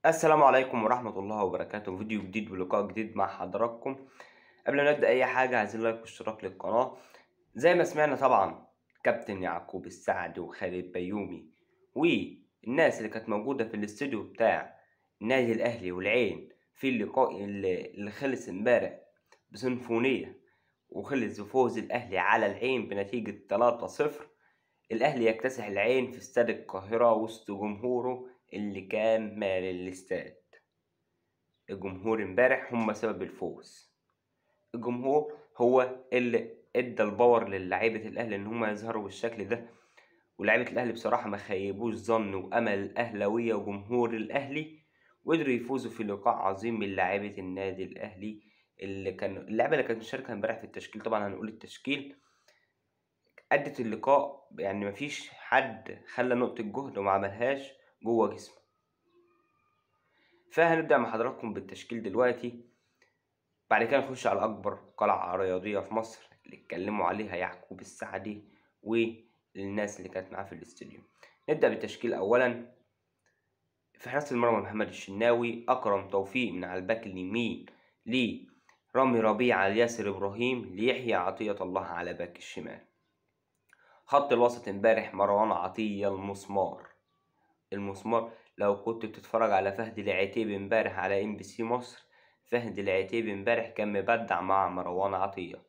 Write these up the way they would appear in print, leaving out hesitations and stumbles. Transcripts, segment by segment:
السلام عليكم ورحمة الله وبركاته. فيديو جديد ولقاء جديد مع حضراتكم. قبل ما نبدأ أي حاجة عايزين لايك واشتراك للقناة. زي ما سمعنا طبعا كابتن يعقوب السعد وخالد بيومي والناس اللي كانت موجودة في الاستوديو بتاع النادي الأهلي والعين في اللقاء اللي خلص امبارح بسيمفونية، وخلص بفوز الأهلي على العين بنتيجة 3-0. الأهلي يكتسح العين في استاد القاهرة وسط جمهوره اللي كان مال الاستاد. الجمهور امبارح هم سبب الفوز. الجمهور هو اللي ادى الباور للاعيبه الاهلي ان هم يظهروا بالشكل ده، ولاعيبه الاهلي بصراحه ما خيبوش ظن وامل الاهلاويه وجمهور الاهلي، وقدروا يفوزوا في لقاء عظيم من لاعيبه النادي الاهلي. اللعبه اللي كانت مشاركه امبارح في التشكيل، طبعا هنقول التشكيل ادت اللقاء، يعني مفيش حد خلى نقطه جهد وما عملهاش جوه جسمه. فهنبدأ مع حضراتكم بالتشكيل دلوقتي، بعد كده نخش على أكبر قلعة رياضية في مصر اللي اتكلموا عليها يعقوب السعدي والناس اللي كانت معاه في الاستوديو. نبدأ بالتشكيل أولا. في حراسة المرمى محمد الشناوي، أكرم توفيق من على الباك اليمين، لرامي ربيعة لياسر إبراهيم، ليحيى عطية الله على باك الشمال. خط الوسط امبارح مروان عطية المسمار. لو كنت بتتفرج على فهد العتيب امبارح على MBC مصر، فهد العتيب امبارح كان مبدع مع مروان عطية.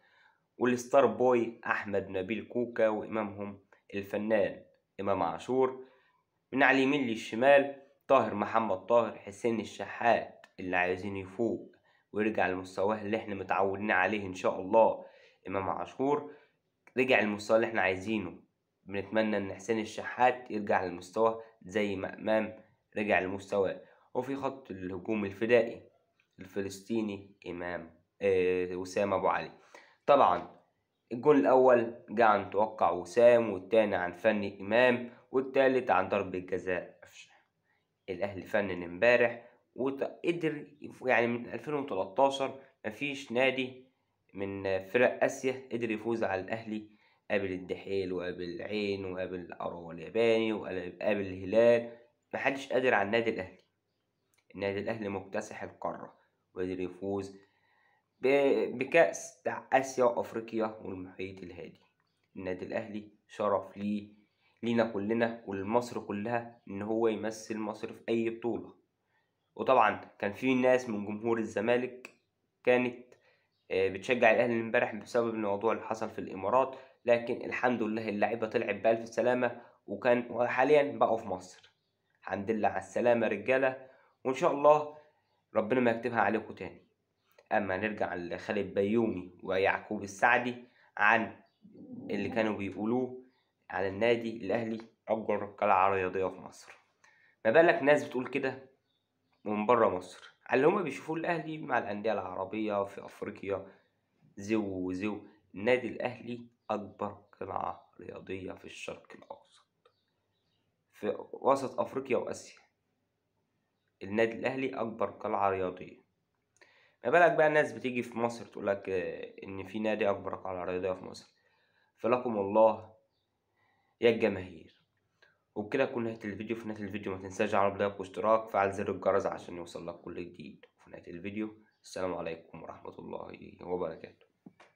والستار بوي أحمد نبيل كوكا، وإمامهم الفنان إمام عاشور. من على اليمين للشمال طاهر محمد طاهر، حسين الشحات اللي عايزين يفوق ويرجع لمستواه اللي احنا متعودين عليه إن شاء الله. إمام عاشور رجع للمستوى اللي احنا عايزينه، بنتمنى ان حسين الشحات يرجع للمستوى زي ما امام رجع لمستواه. وفي خط الهجوم الفدائي الفلسطيني وسام ابو علي. طبعا الجول الاول جه عن توقع وسام، والتاني عن فني امام، والتالت عن ضربة جزاء قفشه. الاهلي فنن امبارح وقدر، يعني من 2013 مفيش نادي من فرق اسيا قدر يفوز على الاهلي. قابل الدحيل وقابل العين وقابل الأروى الياباني وقابل الهلال، محدش قادر على النادي الأهلي. النادي الأهلي مكتسح القارة وقدر يفوز بكأس بتاع آسيا وأفريقيا والمحيط الهادي. النادي الأهلي شرف لينا كلنا ولمصر كلها إن هو يمثل مصر في أي بطولة. وطبعا كان في ناس من جمهور الزمالك كانت بتشجع الاهلي امبارح بسبب الموضوع اللي حصل في الامارات، لكن الحمد لله اللعيبه طلعت بألف سلامه، وحاليا بقوا في مصر. الحمد لله على السلامه رجاله، وان شاء الله ربنا ما يكتبها عليكم تاني. اما نرجع لخالد بيومي ويعقوب السعدي عن اللي كانوا بيقولوه على النادي الاهلي اكبر قلعه رياضيه في مصر. ما بالك ناس بتقول كده من بره مصر على اللي هما بيشوفوه الاهلي مع الانديه العربيه في افريقيا. زو النادي الأهلي أكبر قلعة رياضية في الشرق الأوسط، في وسط أفريقيا وآسيا. النادي الأهلي أكبر قلعة رياضية. ما بالك بقى الناس بتيجي في مصر تقولك إن في نادي أكبر قلعة رياضية في مصر؟ فلكم الله يا الجماهير. وبكده تكون نهاية الفيديو. في نهاية الفيديو ما تنساش على لايك واشتراك، فعل زر الجرس عشان يوصلك كل جديد. وفي نهاية الفيديو السلام عليكم ورحمة الله وبركاته.